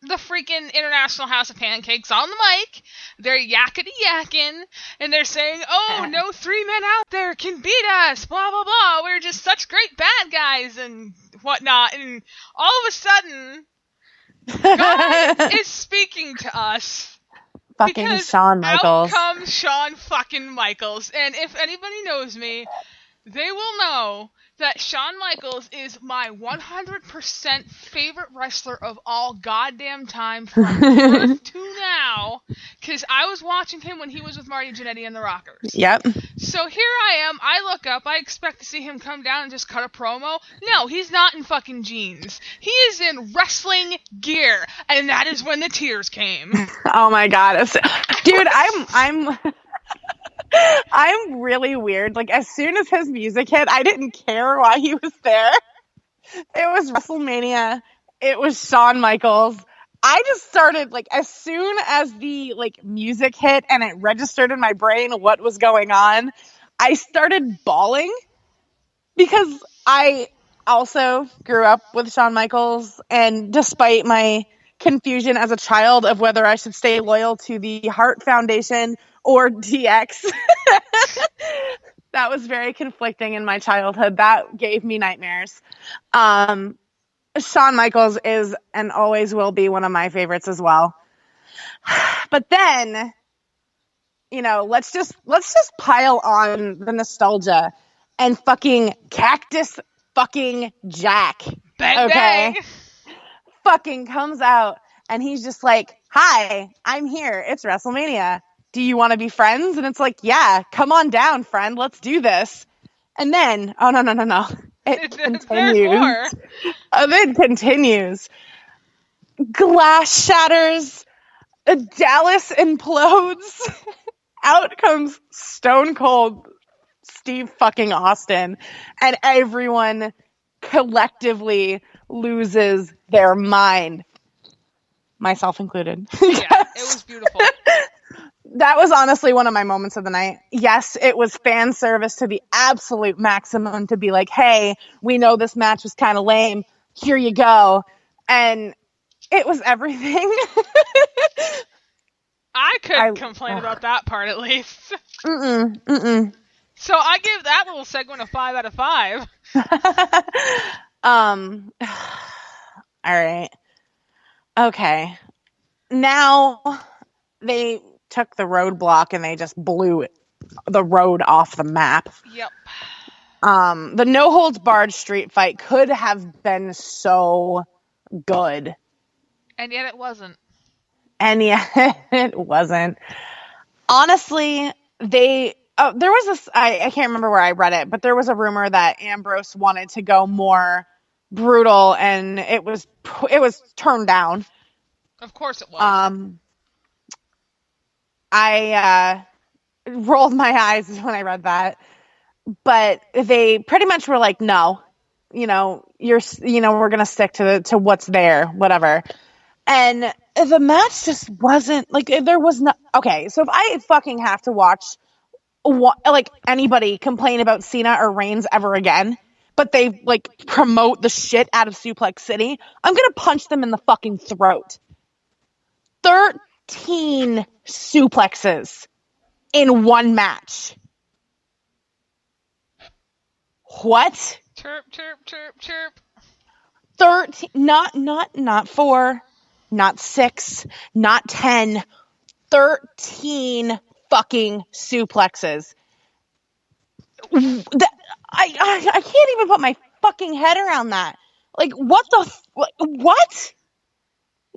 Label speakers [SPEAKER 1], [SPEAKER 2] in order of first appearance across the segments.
[SPEAKER 1] the freaking International House of Pancakes on the mic. They're yakety-yakking, and they're saying, oh, no 3 men out there can beat us, blah, blah, blah. We're just such great bad guys and whatnot. And all of a sudden, God is speaking to us.
[SPEAKER 2] Fucking
[SPEAKER 1] Because
[SPEAKER 2] Shawn Michaels.
[SPEAKER 1] Out comes Shawn fucking Michaels. And if anybody knows me, they will know that Shawn Michaels is my 100% favorite wrestler of all goddamn time from birth to now. Because I was watching him when he was with Marty Jannetty and the Rockers.
[SPEAKER 2] Yep.
[SPEAKER 1] So here I am. I look up. I expect to see him come down and just cut a promo. No, he's not in fucking jeans. He is in wrestling gear. And that is when the tears came.
[SPEAKER 2] Oh my God. Dude, I'm really weird. Like, as soon as his music hit, I didn't care why he was there. It was WrestleMania. It was Shawn Michaels. I just started, like, as soon as the, like, music hit and it registered in my brain what was going on, I started bawling because I also grew up with Shawn Michaels, and despite my confusion as a child of whether I should stay loyal to the Heart Foundation or DX. That was very conflicting in my childhood. That gave me nightmares. Shawn Michaels is and always will be one of my favorites as well. But then, you know, let's just pile on the nostalgia and fucking Cactus fucking Jack.
[SPEAKER 1] Bang,
[SPEAKER 2] okay?
[SPEAKER 1] Bang!
[SPEAKER 2] Fucking comes out and he's just like, hi, I'm here. It's WrestleMania. Do you want to be friends? And it's like, yeah, come on down, friend. Let's do this. And then, oh, no. It continues. It continues. Glass shatters. Dallas implodes. Out comes Stone Cold Steve fucking Austin. And everyone collectively loses their mind. Myself included.
[SPEAKER 1] Yeah, it was beautiful.
[SPEAKER 2] That was honestly one of my moments of the night. Yes, it was fan service to the absolute maximum to be like, hey, we know this match was kind of lame. Here you go. And it was everything.
[SPEAKER 1] I couldn't complain about that part, at least. So I give that little segment a 5 out of 5.
[SPEAKER 2] All right. Okay. Now they took the roadblock and they just blew the road off the map.
[SPEAKER 1] Yep.
[SPEAKER 2] The no holds barred street fight could have been so good.
[SPEAKER 1] And yet it wasn't.
[SPEAKER 2] Honestly, there was this, I can't remember where I read it, but there was a rumor that Ambrose wanted to go more brutal and it was turned down.
[SPEAKER 1] Of course it was.
[SPEAKER 2] I rolled my eyes when I read that, but they pretty much were like, no, we're going to stick to what's there, whatever. And the match just wasn't like, there was no, okay. So if I fucking have to watch like anybody complain about Cena or Reigns ever again, but they like promote the shit out of Suplex City, I'm going to punch them in the fucking throat. 13 suplexes in one match. What?
[SPEAKER 1] Chirp, chirp, chirp, chirp.
[SPEAKER 2] 13, not 4, not 6, not 10, 13 fucking suplexes. I can't even put my fucking head around that. Like, what?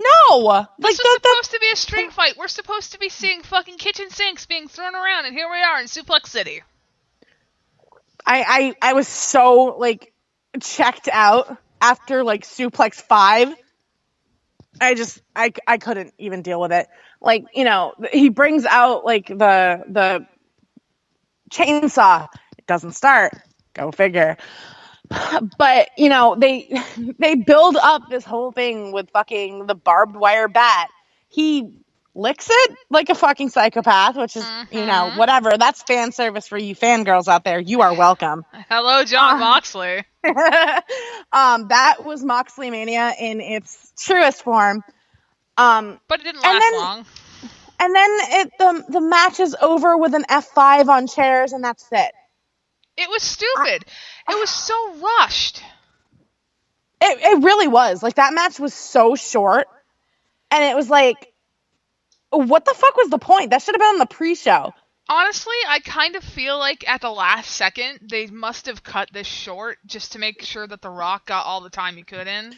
[SPEAKER 2] No!
[SPEAKER 1] This was supposed to be a street fight. We're supposed to be seeing fucking kitchen sinks being thrown around, and here we are in Suplex City.
[SPEAKER 2] I was so, like, checked out after, like, Suplex 5. I couldn't even deal with it. Like, he brings out, like, the chainsaw. It doesn't start. Go figure. But, they build up this whole thing with fucking the barbed wire bat. He licks it like a fucking psychopath, which is, whatever. That's fan service for you fangirls out there. You are welcome.
[SPEAKER 1] Hello, John Moxley.
[SPEAKER 2] That was Moxley Mania in its truest form.
[SPEAKER 1] But it didn't last long.
[SPEAKER 2] And then the match is over with an F5 on chairs, and that's it.
[SPEAKER 1] It was stupid. It was so rushed.
[SPEAKER 2] It really was. Like, that match was so short, and it was like, what the fuck was the point? That should have been on the pre-show.
[SPEAKER 1] Honestly, I kind of feel like at the last second, they must have cut this short just to make sure that The Rock got all the time he could in.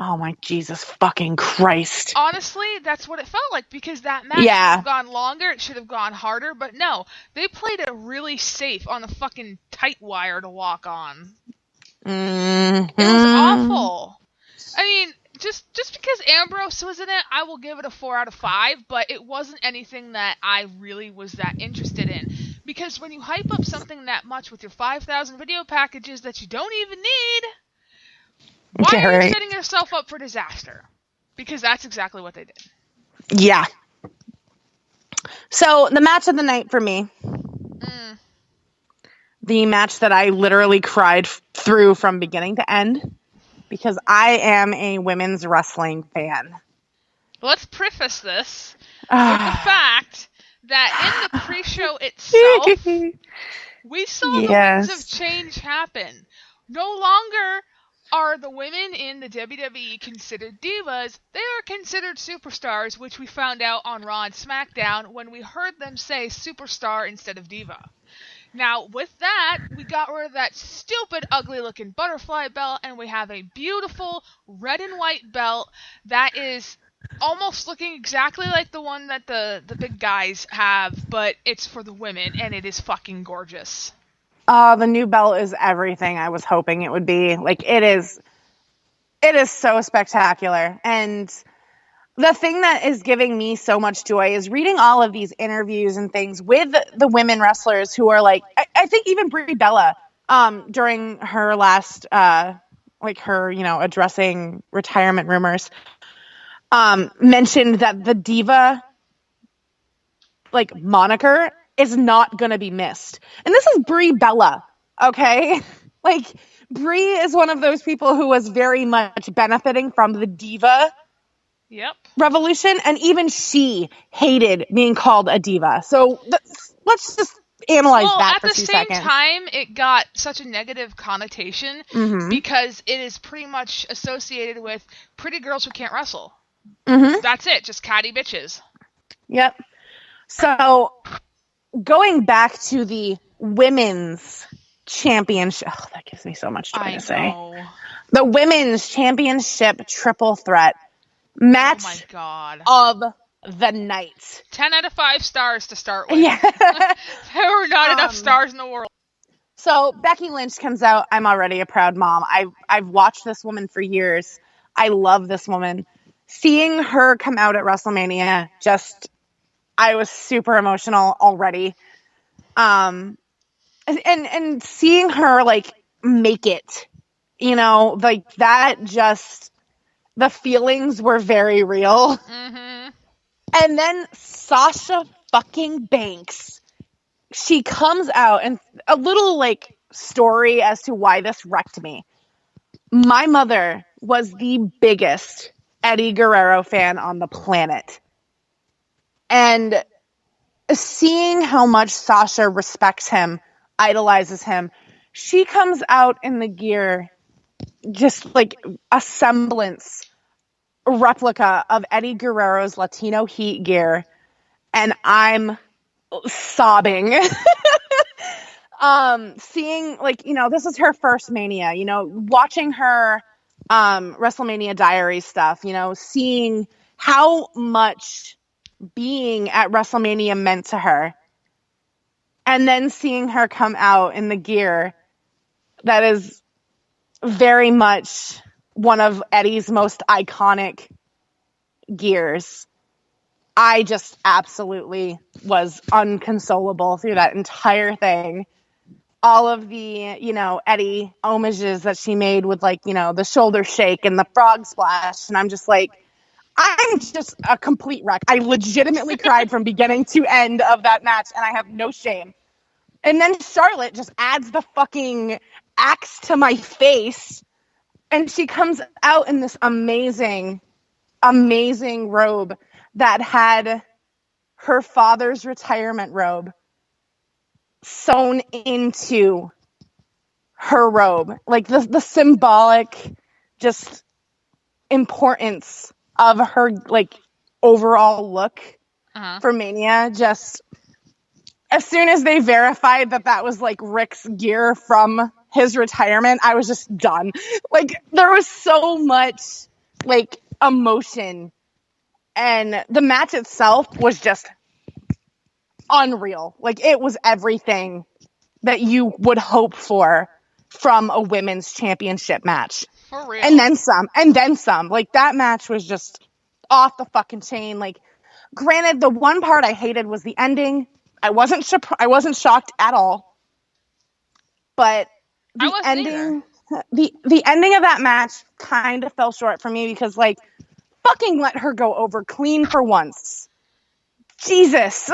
[SPEAKER 2] Oh my Jesus fucking Christ.
[SPEAKER 1] Honestly, that's what it felt like, because that match should have gone longer, it should have gone harder, but no, they played it really safe on the fucking tight wire to walk on.
[SPEAKER 2] Mm-hmm.
[SPEAKER 1] It was awful. I mean, just because Ambrose was in it, I will give it a 4 out of 5, but it wasn't anything that I really was that interested in. Because when you hype up something that much with your 5,000 video packages that you don't even need, why are you setting yourself up for disaster? Because that's exactly what they did.
[SPEAKER 2] Yeah. So, the match of the night for me. The match that I literally cried through from beginning to end. Because I am a women's wrestling fan.
[SPEAKER 1] Let's preface this with the fact that in the pre-show itself, we saw the winds of change happen. No longer are the women in the WWE considered divas. They are considered superstars, which we found out on Raw and SmackDown when we heard them say superstar instead of diva. Now, with that, we got rid of that stupid, ugly-looking butterfly belt, and we have a beautiful red and white belt that is almost looking exactly like the one that the big guys have, but it's for the women, and it is fucking gorgeous.
[SPEAKER 2] The new belt is everything I was hoping it would be. Like, it is so spectacular. And the thing that is giving me so much joy is reading all of these interviews and things with the women wrestlers who are like, I think even Brie Bella, during her last, addressing retirement rumors, mentioned that the diva, moniker is not going to be missed. And this is Brie Bella, okay? Like, Brie is one of those people who was very much benefiting from the diva revolution, and even she hated being called a diva. So let's just analyze that for 2 seconds.
[SPEAKER 1] At the same time, it got such a negative connotation because it is pretty much associated with pretty girls who can't wrestle. That's it, just catty bitches.
[SPEAKER 2] Yep. So going back to the women's championship, that gives me so much joy to say. The women's championship triple threat match of the night.
[SPEAKER 1] 10 out of 5 stars to start with. Yeah. There were not enough stars in the world.
[SPEAKER 2] So Becky Lynch comes out. I'm already a proud mom. I've watched this woman for years. I love this woman. Seeing her come out at WrestleMania, I was super emotional already. And seeing her make it, that the feelings were very real. And then Sasha fucking Banks, she comes out, and a little story as to why this wrecked me. My mother was the biggest Eddie Guerrero fan on the planet. And seeing how much Sasha respects him, idolizes him, she comes out in the gear just like a semblance, replica of Eddie Guerrero's Latino Heat gear, and I'm sobbing. Seeing this is her first Mania, watching her WrestleMania Diary stuff, seeing how much being at WrestleMania meant to her, and then seeing her come out in the gear that is very much one of Eddie's most iconic gears. I just absolutely was unconsolable through that entire thing. All of the, Eddie homages that she made with the shoulder shake and the frog splash. And I'm just I'm just a complete wreck. I legitimately cried from beginning to end of that match, and I have no shame. And then Charlotte just adds the fucking axe to my face, and she comes out in this amazing amazing robe that had her father's retirement robe sewn into her robe. Like the symbolic just importance of her like overall look for Mania. Just as soon as they verified that was like Rick's gear from his retirement, I was just done. Like there was so much like emotion, and the match itself was just unreal. Like it was everything that you would hope for from a women's championship match.
[SPEAKER 1] For real.
[SPEAKER 2] And then some. Like that match was just off the fucking chain. Like granted, the one part I hated was the ending. I wasn't shocked at all. But the ending the ending of that match kind of fell short for me because like fucking let her go over clean for once. Jesus.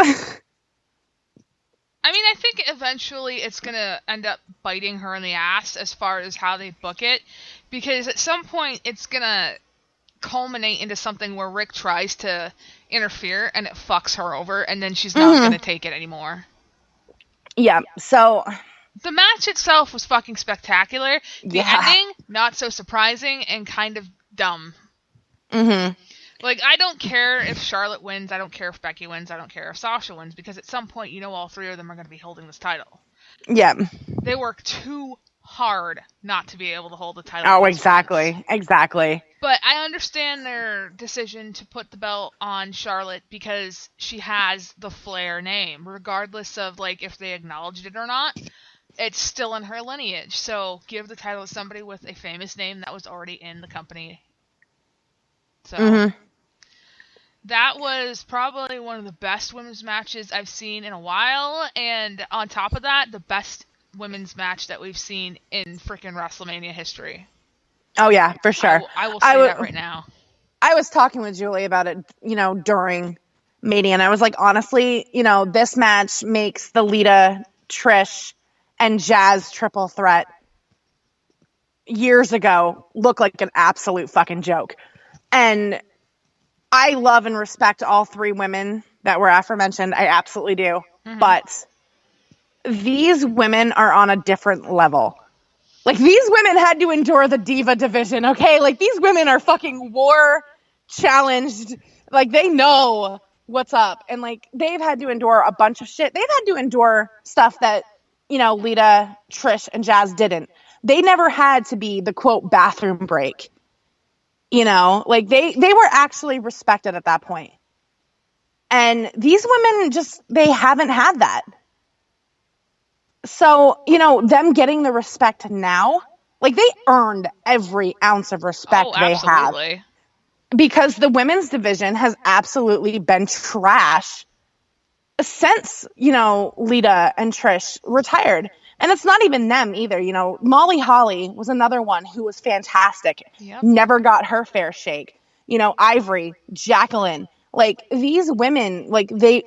[SPEAKER 1] I mean, I think eventually it's going to end up biting her in the ass as far as how they book it, because at some point it's going to culminate into something where Rick tries to interfere and it fucks her over, and then she's not going to take it anymore.
[SPEAKER 2] Yeah, so...
[SPEAKER 1] The match itself was fucking spectacular. The ending, not so surprising and kind of dumb. Like, I don't care if Charlotte wins, I don't care if Becky wins, I don't care if Sasha wins, because at some point, you know all three of them are going to be holding this title.
[SPEAKER 2] Yeah.
[SPEAKER 1] They work too hard not to be able to hold the title.
[SPEAKER 2] Oh, exactly. Exactly.
[SPEAKER 1] But I understand their decision to put the belt on Charlotte because she has the Flair name, regardless of, like, if they acknowledged it or not. It's still in her lineage, so give the title to somebody with a famous name that was already in the company. So... That was probably one of the best women's matches I've seen in a while, and on top of that, the best women's match that we've seen in freaking WrestleMania history.
[SPEAKER 2] Oh yeah, for sure.
[SPEAKER 1] I will say that right now.
[SPEAKER 2] I was talking with Julie about it, during Mania, and I was like, honestly, this match makes the Lita, Trish, and Jazz triple threat years ago look like an absolute fucking joke. And I love and respect all three women that were aforementioned. I absolutely do. But these women are on a different level. Like, these women had to endure the Diva division, okay? Like, these women are fucking war challenged. Like, they know what's up. And, like, they've had to endure a bunch of shit. They've had to endure stuff that, Lita, Trish, and Jazz didn't. They never had to be the, quote, bathroom break. Like they were actually respected at that point. And these women they haven't had that. So, them getting the respect now, like they earned every ounce of respect they have. Because the women's division has absolutely been trash since, Lita and Trish retired. And it's not even them either. Molly Holly was another one who was fantastic.
[SPEAKER 1] Yep.
[SPEAKER 2] Never got her fair shake. Ivory, Jacqueline, like these women, like they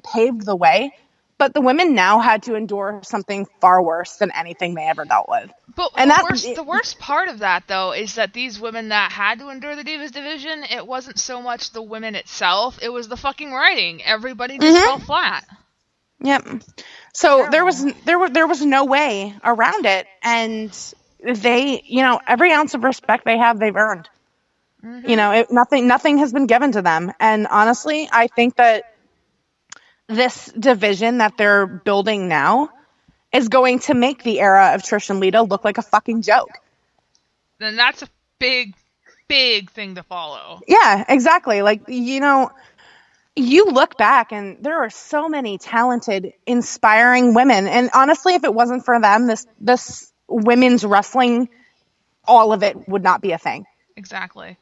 [SPEAKER 2] paved the way, but the women now had to endure something far worse than anything they ever dealt with.
[SPEAKER 1] But the worst part of that, though, is that these women that had to endure the Divas division, it wasn't so much the women itself, it was the fucking writing. Everybody just fell flat.
[SPEAKER 2] Yep. So there was no way around it, and they, every ounce of respect they have, they've earned. Nothing has been given to them, and honestly, I think that this division that they're building now is going to make the era of Trish and Lita look like a fucking joke.
[SPEAKER 1] Then that's a big, big thing to follow.
[SPEAKER 2] Yeah, exactly. Like, you look back and there are so many talented, inspiring women. And honestly, if it wasn't for them, this women's wrestling, all of it would not be a thing.
[SPEAKER 1] Exactly.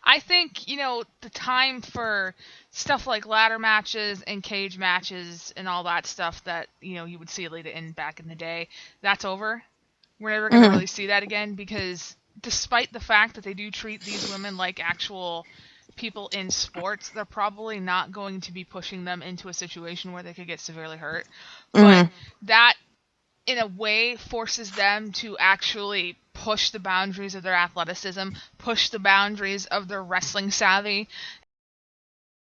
[SPEAKER 1] I think, the time for stuff like ladder matches and cage matches and all that stuff that, you would see Lita in back in the day, that's over. We're never going to really see that again, because despite the fact that they do treat these women like actual people in sports, they're probably not going to be pushing them into a situation where they could get severely hurt. But that in a way forces them to actually push the boundaries of their athleticism, push the boundaries of their wrestling savvy,